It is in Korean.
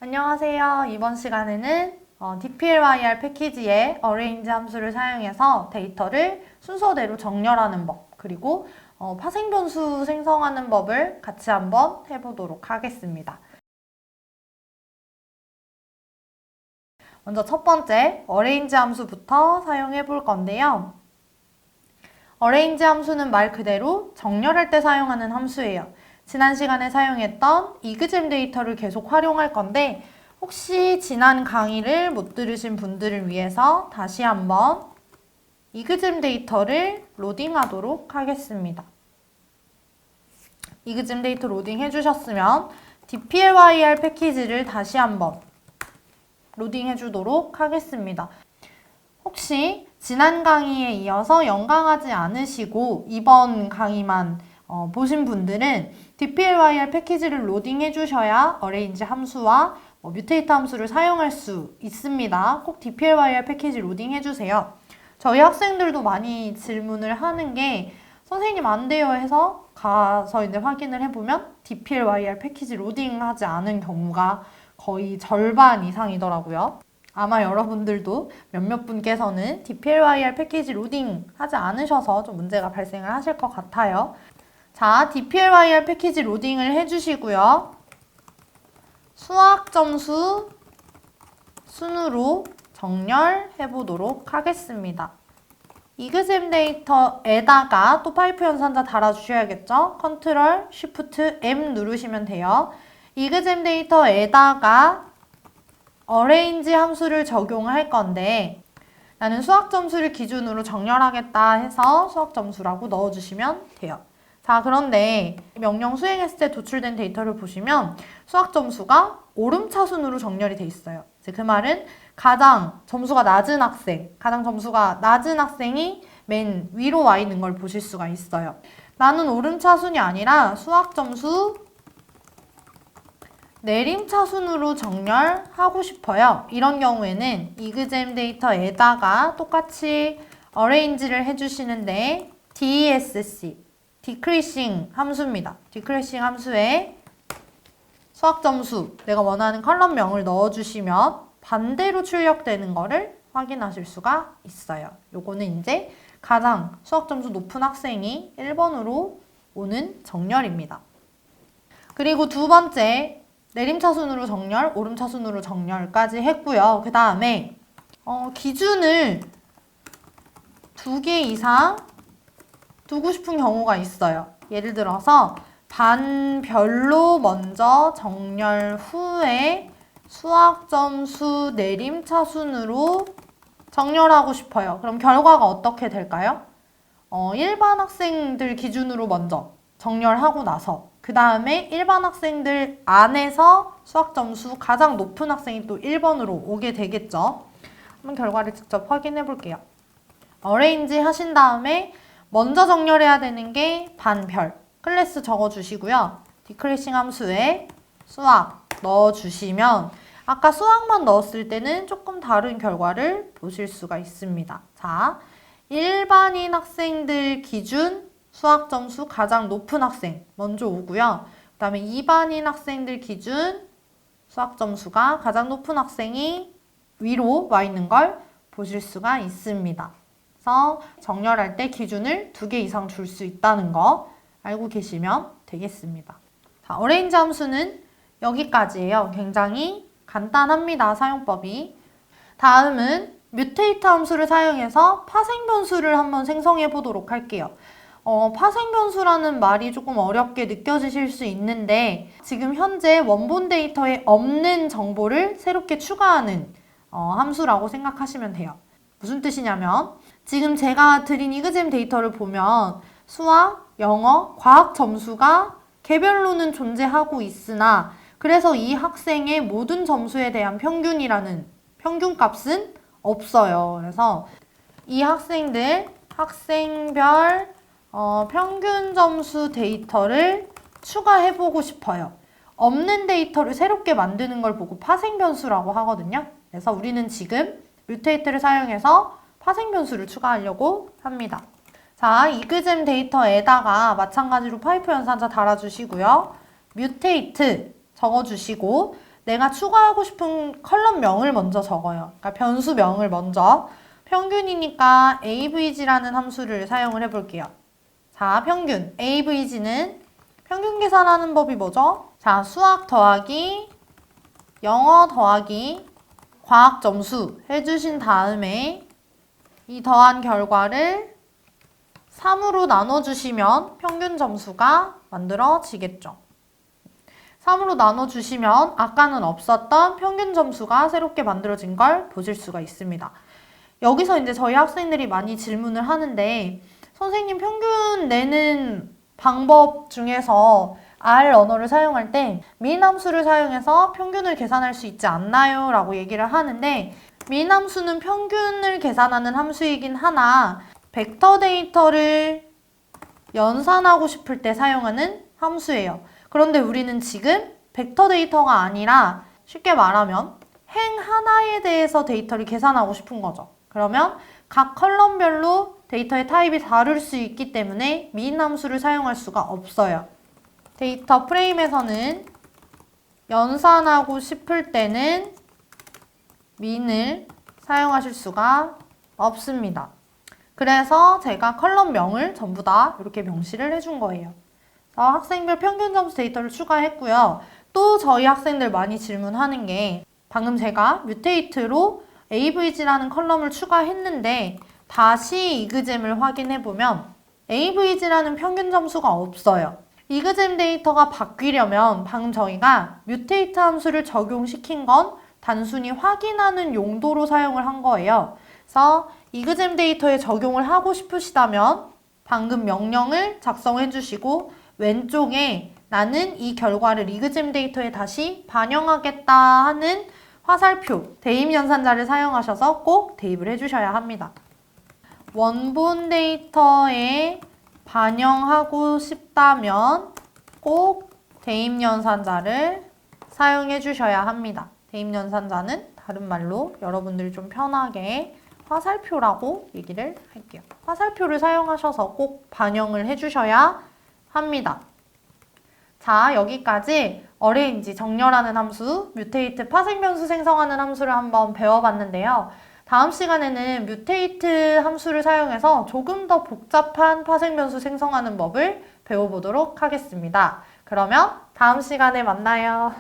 안녕하세요. 이번 시간에는 dplyr 패키지의 arrange 함수를 사용해서 데이터를 순서대로 정렬하는 법, 그리고 파생 변수 생성하는 법을 같이 한번 해보도록 하겠습니다. 먼저 첫 번째 arrange 함수부터 사용해 볼 건데요. arrange 함수는 말 그대로 정렬할 때 사용하는 함수예요. 지난 시간에 사용했던 이그잼 데이터를 계속 활용할 건데 혹시 지난 강의를 못 들으신 분들을 위해서 다시 한번 이그잼 데이터를 로딩하도록 하겠습니다. 이그잼 데이터 로딩 해주셨으면 dplyr 패키지를 다시 한번 로딩해 주도록 하겠습니다. 혹시 지난 강의에 이어서 연강하지 않으시고 이번 강의만 보신 분들은 dplyr 패키지를 로딩해 주셔야 arrange 함수와 mutate 함수를 사용할 수 있습니다. 꼭 dplyr 패키지 로딩해 주세요. 저희 학생들도 많이 질문을 하는 게 선생님 안 돼요 해서 가서 이제 확인을 해보면 dplyr 패키지 로딩하지 않은 경우가 거의 절반 이상이더라고요. 아마 여러분들도 몇몇 분께서는 dplyr 패키지 로딩 하지 않으셔서 좀 문제가 발생을 하실 것 같아요. 자, dplyr 패키지 로딩을 해주시고요. 수학 점수 순으로 정렬해 보도록 하겠습니다. 이그잼 데이터에다가 또 파이프 연산자 달아주셔야겠죠? 컨트롤 쉬프트 M 누르시면 돼요. 이그잼 데이터에다가 arrange 함수를 적용할 건데 나는 수학 점수를 기준으로 정렬하겠다 해서 수학 점수라고 넣어주시면 돼요. 자, 그런데 명령 수행했을 때 도출된 데이터를 보시면 수학 점수가 오름차순으로 정렬이 돼 있어요. 이제 그 말은 가장 점수가 낮은 학생이 맨 위로 와 있는 걸 보실 수가 있어요. 나는 오름차순이 아니라 수학 점수 내림차순으로 정렬하고 싶어요. 이런 경우에는 이그잼 데이터에다가 똑같이 arrange를 해주시는데 DESC, decreasing 함수입니다. decreasing 함수에 수학 점수, 내가 원하는 컬럼명을 넣어주시면 반대로 출력되는 거를 확인하실 수가 있어요. 요거는 이제 가장 수학 점수 높은 학생이 1번으로 오는 정렬입니다. 그리고 두 번째, 내림차순으로 정렬, 오름차순으로 정렬까지 했고요. 그 다음에 기준을 2개 이상 두고 싶은 경우가 있어요. 예를 들어서 반별로 먼저 정렬 후에 수학 점수 내림차순으로 정렬하고 싶어요. 그럼 결과가 어떻게 될까요? 일반 학생들 기준으로 먼저 정렬하고 나서 그 다음에 일반 학생들 안에서 수학 점수 가장 높은 학생이 또 1번으로 오게 되겠죠. 한번 결과를 직접 확인해 볼게요. arrange 하신 다음에 먼저 정렬해야 되는 게 반별, 클래스 적어주시고요. decreasing 함수에 수학 넣어주시면 아까 수학만 넣었을 때는 조금 다른 결과를 보실 수가 있습니다. 자, 일반인 학생들 기준 수학 점수 가장 높은 학생 먼저 오고요. 그 다음에 이반인 학생들 기준 수학 점수가 가장 높은 학생이 위로 와 있는 걸 보실 수가 있습니다. 그래서 정렬할 때 기준을 2개 이상 줄 수 있다는 거 알고 계시면 되겠습니다. 자, arrange 함수는 여기까지예요. 굉장히 간단합니다. 사용법이. 다음은 mutate 함수를 사용해서 파생 변수를 한번 생성해 보도록 할게요. 파생 변수라는 말이 조금 어렵게 느껴지실 수 있는데 지금 현재 원본 데이터에 없는 정보를 새롭게 추가하는 함수라고 생각하시면 돼요. 무슨 뜻이냐면 지금 제가 드린 이그잼 데이터를 보면 수학, 영어, 과학 점수가 개별로는 존재하고 있으나 그래서 이 학생의 모든 점수에 대한 평균이라는 평균값은 없어요. 그래서 이 학생들 학생별 평균 점수 데이터를 추가해보고 싶어요. 없는 데이터를 새롭게 만드는 걸 보고 파생 변수라고 하거든요. 그래서 우리는 지금 mutate를 사용해서 파생 변수를 추가하려고 합니다. 자, 이그잼 데이터에다가 마찬가지로 파이프 연산자 달아주시고요. mutate 적어주시고 내가 추가하고 싶은 컬럼명을 먼저 적어요. 그러니까 변수명을 먼저. 평균이니까 avg라는 함수를 사용을 해볼게요. 자, 평균. avg는 평균 계산하는 법이 뭐죠? 자, 수학 더하기 영어 더하기 과학 점수 해주신 다음에 이 더한 결과를 3으로 나눠주시면 평균 점수가 만들어지겠죠. 3으로 나눠주시면 아까는 없었던 평균 점수가 새롭게 만들어진 걸 보실 수가 있습니다. 여기서 이제 저희 학생들이 많이 질문을 하는데 선생님 평균 내는 방법 중에서 R 언어를 사용할 때 미인함수를 사용해서 평균을 계산할 수 있지 않나요? 라고 얘기를 하는데 미인함수는 평균을 계산하는 함수이긴 하나 벡터 데이터를 연산하고 싶을 때 사용하는 함수예요. 그런데 우리는 지금 벡터 데이터가 아니라 쉽게 말하면 행 하나에 대해서 데이터를 계산하고 싶은 거죠. 그러면 각 컬럼별로 데이터의 타입이 다를 수 있기 때문에 미인함수를 사용할 수가 없어요. 데이터 프레임에서는 연산하고 싶을 때는 민을 사용하실 수가 없습니다. 그래서 제가 컬럼명을 전부 다 이렇게 명시를 해준 거예요. 학생별 평균 점수 데이터를 추가했고요. 또 저희 학생들 많이 질문하는 게 방금 제가 뮤테이트로 avg라는 컬럼을 추가했는데 다시 이그잼을 확인해보면 avg라는 평균 점수가 없어요. 이그잼 데이터가 바뀌려면 방금 저희가 뮤테이트 함수를 적용시킨 건 단순히 확인하는 용도로 사용을 한 거예요. 그래서 이그잼 데이터에 적용을 하고 싶으시다면 방금 명령을 작성해 주시고 왼쪽에 나는 이 결과를 이그잼 데이터에 다시 반영하겠다 하는 화살표, 대입 연산자를 사용하셔서 꼭 대입을 해주셔야 합니다. 원본 데이터에 반영하고 싶다면 꼭 대입 연산자를 사용해 주셔야 합니다. 대입 연산자는 다른 말로 여러분들이 좀 편하게 화살표라고 얘기를 할게요. 화살표를 사용하셔서 꼭 반영을 해주셔야 합니다. 자, 여기까지 어레인지, 정렬하는 함수, 뮤테이트, 파생 변수 생성하는 함수를 한번 배워봤는데요. 다음 시간에는 뮤테이트 함수를 사용해서 조금 더 복잡한 파생 변수 생성하는 법을 배워보도록 하겠습니다. 그러면 다음 시간에 만나요.